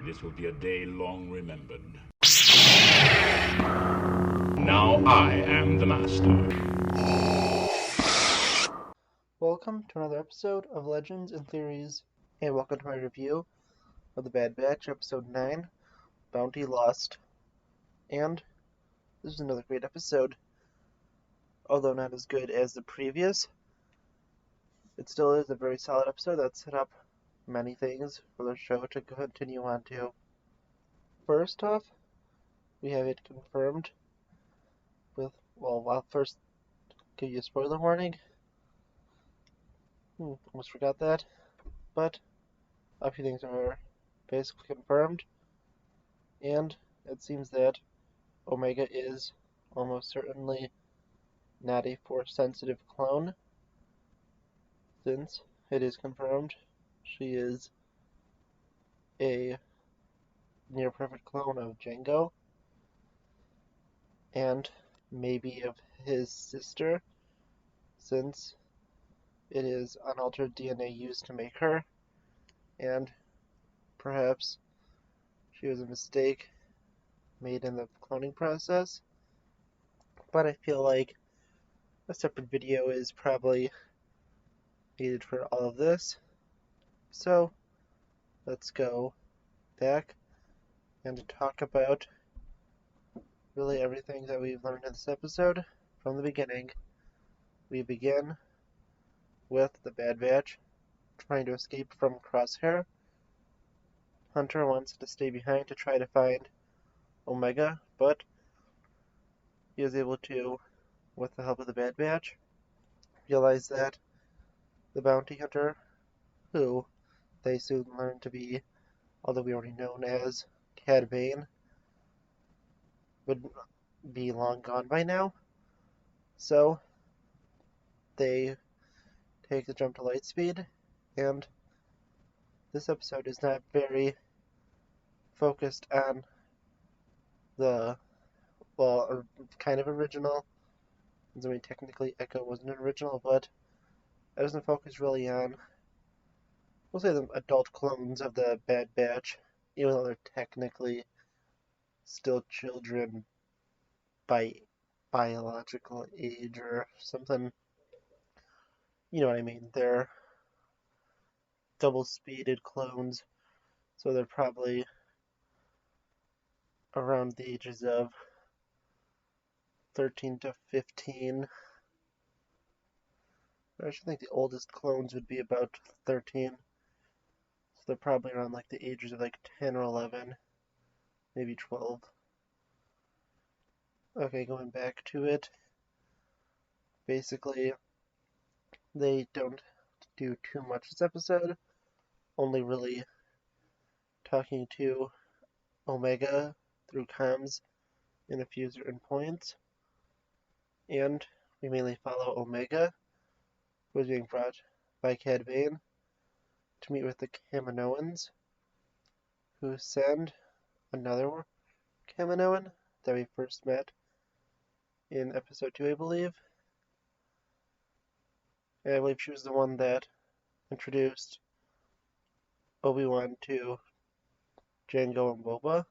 This will be a day long remembered. Now I am the master. Welcome to another episode of Legends and Theories, and welcome to my review of The Bad Batch, Episode 9, Bounty Lost. And this is another great episode. Although not as good as the previous, it still is a very solid episode that set up many things for the show to continue on to. First off, we have it confirmed with, I'll first give you a spoiler warning. Almost forgot that. But a few things are basically confirmed, and it seems that Omega is almost certainly not a Force-sensitive clone, since it is confirmed she is a near-perfect clone of Jango, and maybe of his sister, since it is unaltered DNA used to make her, and perhaps she was a mistake made in the cloning process. But I feel like a separate video is probably needed for all of this. So let's go back and talk about really everything that we've learned in this episode from the beginning. We begin with the Bad Batch trying to escape from Crosshair. Hunter wants to stay behind to try to find Omega, but he is able to, with the help of the Bad Batch, realize that the bounty hunter, who they soon learn to be, although we already known as Cad Bane, would be long gone by now. So they take the jump to light speed, and this episode is not very focused on the, kind of original. I mean, technically Echo wasn't an original, but it doesn't focus really on, we'll say, the adult clones of the Bad Batch, even though they're technically still children by biological age or something. You know what I mean? They're double-speeded clones, so they're probably around the ages of 13 to 15. I should think the oldest clones would be about 13. So they're probably around like the ages of like 10 or 11, maybe 12. Okay, going back to it. Basically, they don't do too much this episode, only really talking to Omega through comms in a few certain points. And we mainly follow Omega, who is being brought by Cad Bane to meet with the Kaminoans, who send another Kaminoan that we first met in episode 2, I believe. And I believe she was the one that introduced Obi-Wan to Jango and Boba.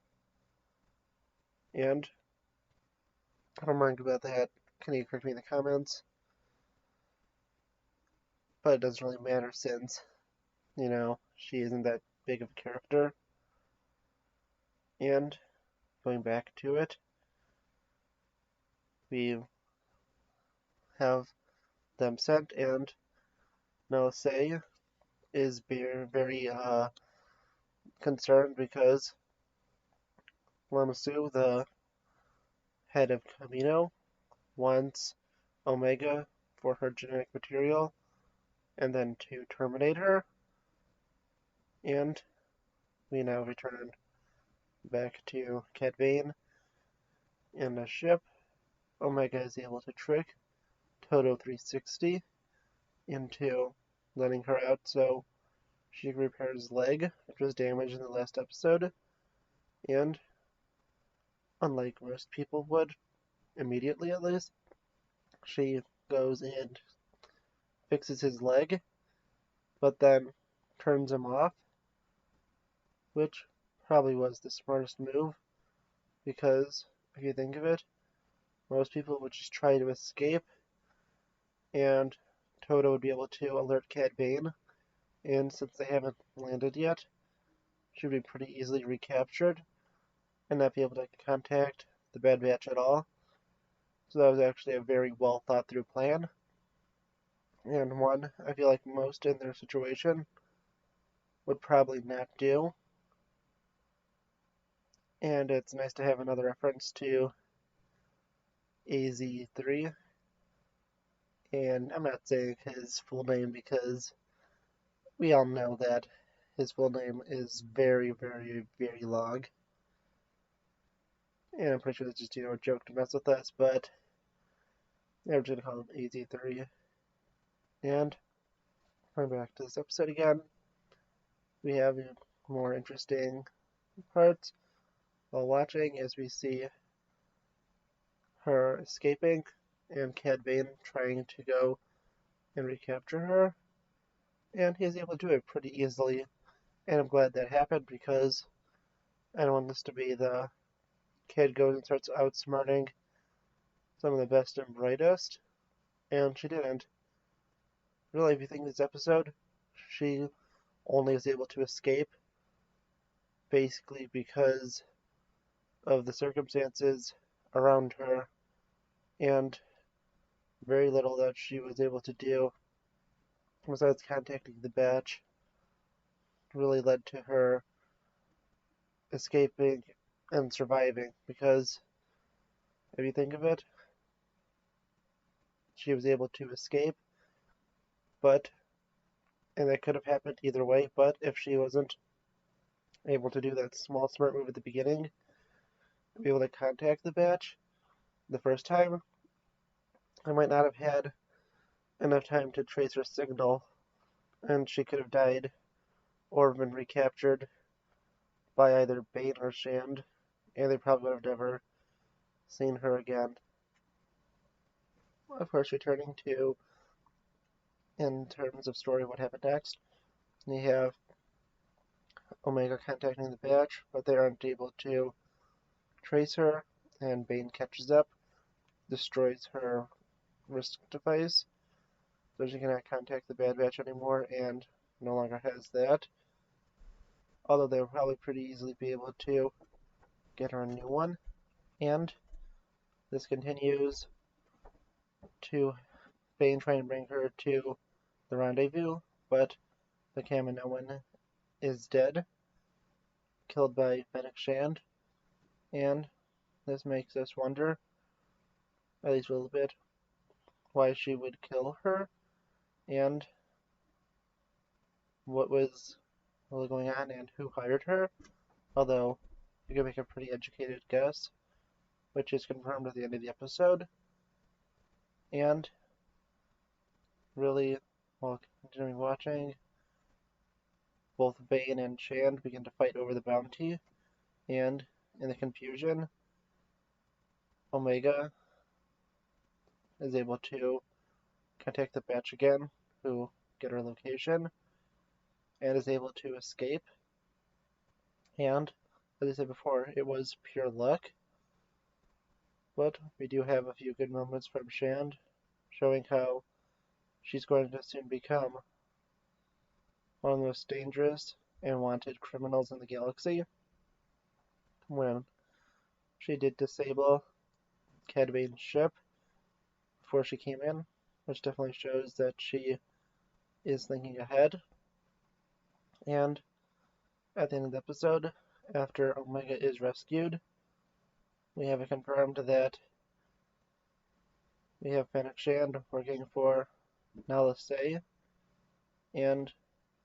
And if I'm wrong about that, can you correct me in the comments? But it doesn't really matter since, she isn't that big of a character. And going back to it, we have them sent, and Nala Se is very concerned because Lama Su, the head of Kamino, wants Omega for her genetic material and then to terminate her. And we now return back to Cad Bane in a ship. Omega is able to trick Todo 360 into letting her out so she can repair his leg, which was damaged in the last episode. And unlike most people would, immediately at least, she goes and fixes his leg, but then turns him off, which probably was the smartest move, because if you think of it, most people would just try to escape, and Toto would be able to alert Cad Bane, and since they haven't landed yet, should be pretty easily recaptured and not be able to contact the Bad Batch at all. So that was actually a very well thought through plan, and one I feel like most in their situation would probably not do. And it's nice to have another reference to AZ3. And I'm not saying his full name because we all know that his full name is very, very, very long. And I'm pretty sure that's just, a joke to mess with us, but I'm just gonna call him AZ3. And going back to this episode again, we have more interesting parts while watching as we see her escaping and Cad Bane trying to go and recapture her. And he's able to do it pretty easily. And I'm glad that happened because I don't want this to be the kid goes and starts outsmarting some of the best and brightest. And she didn't. Really, if you think this episode, she only is able to escape basically because of the circumstances around her, and very little that she was able to do besides contacting the Batch really led to her escaping and surviving, because if you think of it, she was able to escape, and that could have happened either way, but if she wasn't able to do that small smart move at the beginning, be able to contact the Batch the first time, I might not have had enough time to trace her signal, and she could have died or been recaptured by either Bane or Shand, and they probably would have never seen her again. Of course, returning to, in terms of story, what happened next, you have Omega contacting the Batch, but they aren't able to trace her, and Bane catches up, destroys her wrist device, so she cannot contact the Bad Batch anymore, and no longer has that. Although they will probably pretty easily be able to get her a new one. And this continues to Bane try and bring her to the rendezvous, but the Kaminoan is dead, killed by Fennec Shand, and this makes us wonder, at least a little bit, why she would kill her, and what was really going on, and who hired her, although you can make a pretty educated guess, which is confirmed at the end of the episode. And really, while continuing watching, both Bane and Shand begin to fight over the bounty, and in the confusion, Omega is able to contact the Batch again, who get her location, and is able to escape. And, as I said before, it was pure luck, but we do have a few good moments from Shand, showing how she's going to soon become one of the most dangerous and wanted criminals in the galaxy, when she did disable Cad Bane's ship before she came in, which definitely shows that she is thinking ahead. And at the end of the episode, after Omega is rescued, we have it confirmed that we have Fennec Shand working for Nala Se, and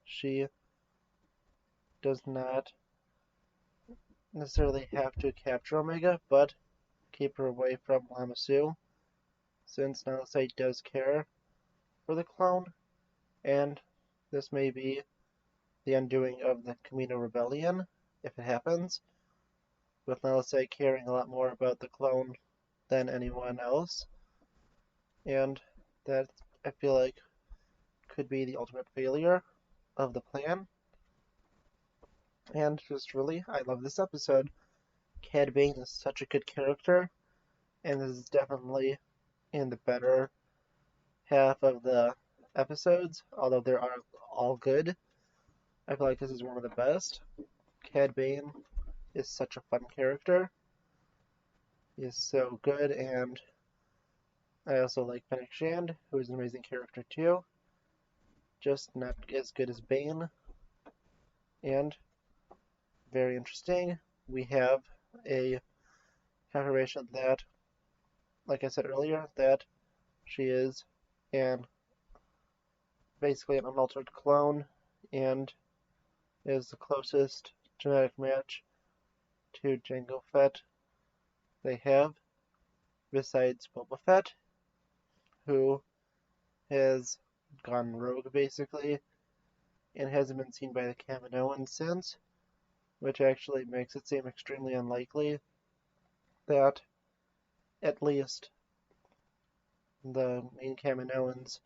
she does not necessarily have to capture Omega, but keep her away from Lama Su, since Nala Se does care for the clone, and this may be the undoing of the Kamino Rebellion, if it happens, with Nala Se caring a lot more about the clone than anyone else, and that, I feel like, could be the ultimate failure of the plan. And just really, I love this episode. Cad Bane is such a good character, and this is definitely in the better half of the episodes, although they are all good. I feel like this is one of the best. Cad Bane is such a fun character. He is so good, and I also like Fennec Shand, who is an amazing character too. Just not as good as Bane. And very interesting, we have a confirmation that, like I said earlier, that she is an basically an unaltered clone and is the closest genetic match to Jango Fett they have, besides Boba Fett, who has gone rogue basically and hasn't been seen by the Kaminoans since, which actually makes it seem extremely unlikely that at least the main Kaminoans,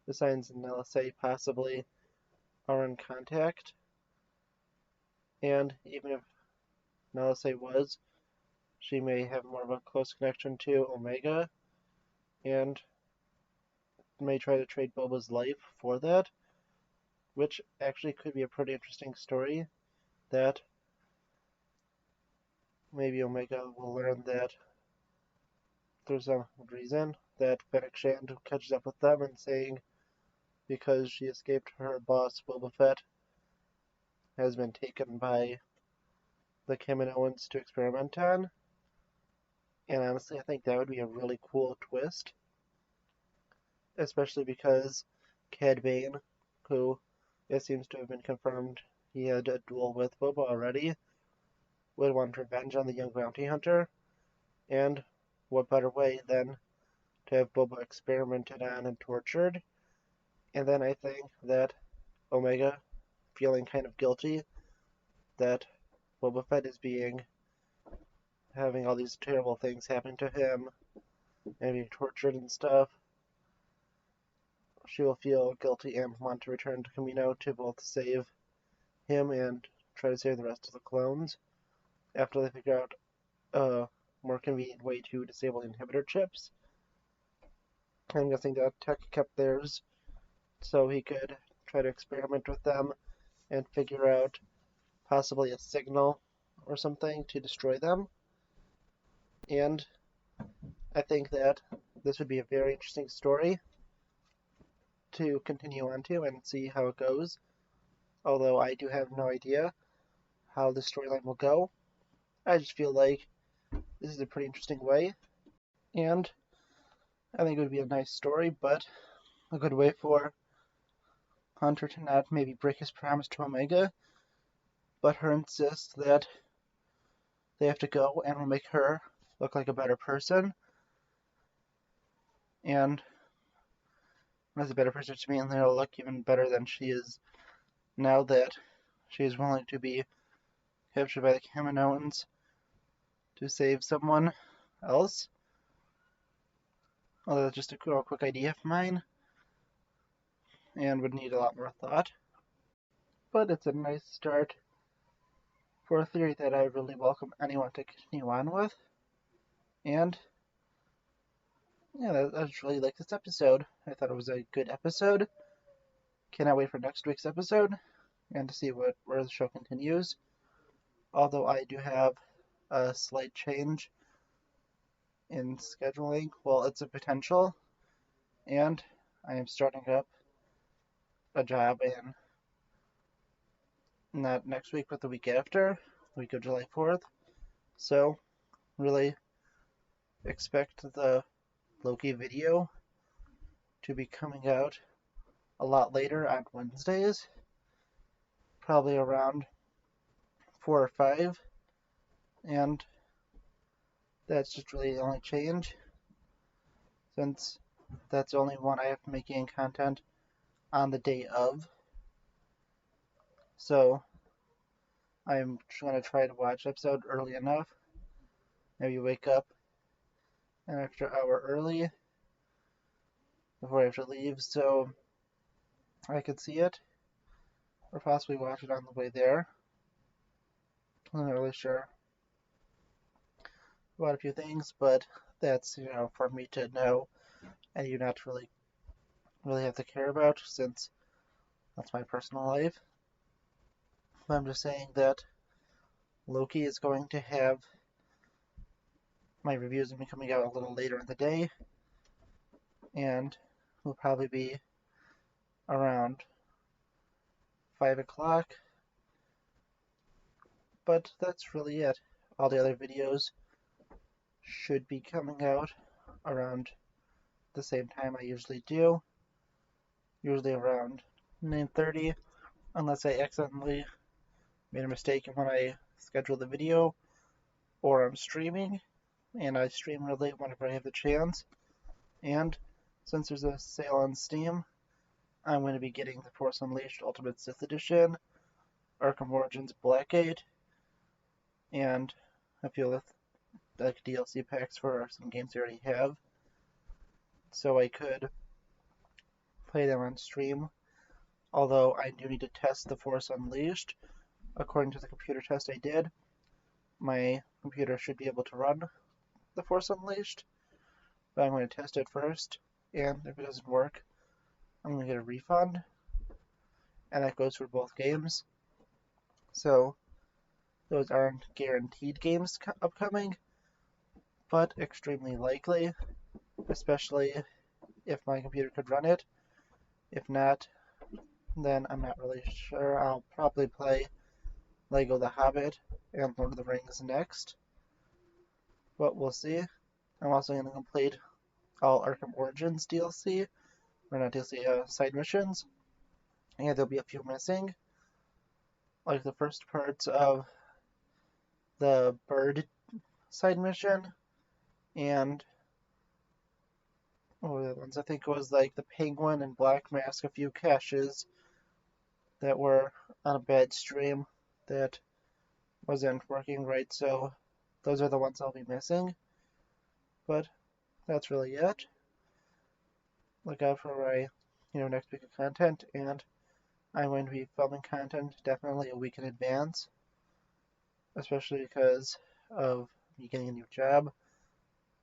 besides Nala Se, possibly are in contact. And even if Nala Se was, she may have more of a close connection to Omega and may try to trade Boba's life for that, which actually could be a pretty interesting story that maybe Omega will learn that there's a reason that Fennec Shand catches up with them and saying because she escaped her boss Boba Fett has been taken by the Kaminoans to experiment on. And honestly, I think that would be a really cool twist, especially because Cad Bane, who it seems to have been confirmed he had a duel with Boba already, would want revenge on the young bounty hunter, and what better way than to have Boba experimented on and tortured? And then I think that Omega, feeling kind of guilty that Boba Fett is having all these terrible things happen to him and being tortured and stuff, she will feel guilty and want to return to Kamino to both save him and try to save the rest of the clones after they figure out a more convenient way to disable the inhibitor chips. I'm guessing that Tech kept theirs so he could try to experiment with them and figure out possibly a signal or something to destroy them. And I think that this would be a very interesting story to continue on to and see how it goes. Although I do have no idea how the storyline will go. I just feel like this is a pretty interesting way. And I think it would be a nice story, but a good way for Hunter to not maybe break his promise to Omega, but her insist that they have to go and will make her look like a better person. And as a better person to me, and they'll look even better than she is now that she is willing to be captured by the Kaminoans to save someone else. Although that's just a quick idea of mine and would need a lot more thought. But it's a nice start for a theory that I really welcome anyone to continue on with. And yeah, I just really like this episode. I thought it was a good episode. Cannot wait for next week's episode and to see where the show continues. Although I do have a slight change in scheduling. Well, it's a potential, and I am starting up a job in not next week, but the week after, the week of July 4th. So, really expect the Loki video to be coming out a lot later on Wednesdays, probably around 4 or 5, and that's just really the only change, since that's the only one I have to make making content on the day of. So I'm going to try to watch the episode early enough, maybe wake up an extra hour early before I have to leave so I could see it, or possibly watch it on the way there. I'm not really sure about a few things, but that's, for me to know and you not really have to care about, since that's my personal life. But I'm just saying that Loki is going to have my reviews will be coming out a little later in the day, and will probably be around 5 o'clock. But that's really it. All the other videos should be coming out around the same time I usually do, usually around 9:30, unless I accidentally made a mistake when I schedule the video, or I'm streaming, and I stream really whenever I have the chance. And since there's a sale on Steam, I'm going to be getting The Force Unleashed Ultimate Sith Edition, Arkham Origins Blackgate, and a few like DLC packs for some games I already have, so I could play them on stream. Although I do need to test The Force Unleashed. According to the computer test I did, my computer should be able to run The Force Unleashed, but I'm going to test it first, and if it doesn't work, I'm going to get a refund, and that goes for both games. So those aren't guaranteed games upcoming, but extremely likely, especially if my computer could run it. If not, then I'm not really sure. I'll probably play Lego The Hobbit and Lord of the Rings next, but we'll see. I'm also going to complete all Arkham Origins DLC, or not DLC, side missions, and there'll be a few missing, like the first parts of the bird side mission, and what were the ones? I think it was like the Penguin and Black Mask, a few caches that were on a bad stream that wasn't working right, so those are the ones I'll be missing. But that's really it. Look out for my, next week of content, and I'm going to be filming content definitely a week in advance, especially because of me getting a new job.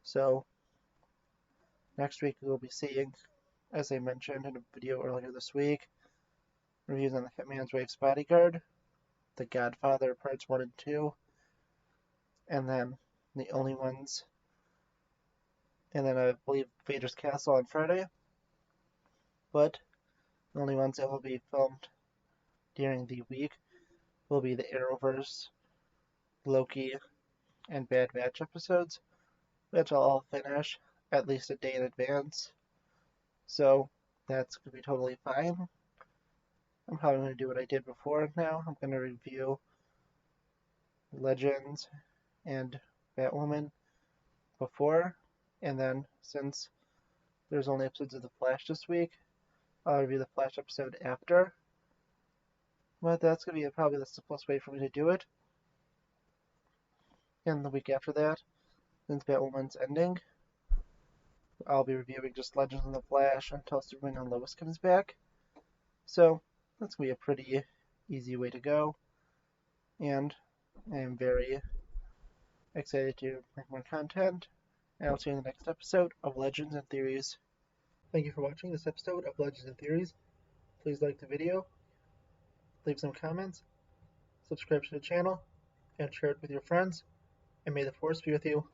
So next week we'll be seeing, as I mentioned in a video earlier this week, reviews on The Hitman's Wife's Bodyguard, The Godfather Parts 1 and 2, and then The Only Ones, and then I believe Vader's Castle on Friday. But the only ones that will be filmed during the week will be the Arrowverse, Loki, and Bad Batch episodes, which I'll all finish at least a day in advance. So that's going to be totally fine. I'm probably going to do what I did before now. I'm going to review Legends and Batwoman before, and then since there's only episodes of The Flash this week, I'll review the Flash episode after. But that's going to be probably the simplest way for me to do it. And the week after that, since Batwoman's ending, I'll be reviewing just Legends and The Flash until Superman and Lois comes back. So that's going to be a pretty easy way to go. And I am very excited to make more content. And I'll see you in the next episode of Legends and Theories. Thank you for watching this episode of Legends and Theories. Please like the video, leave some comments, subscribe to the channel, and share it with your friends. And may the Force be with you.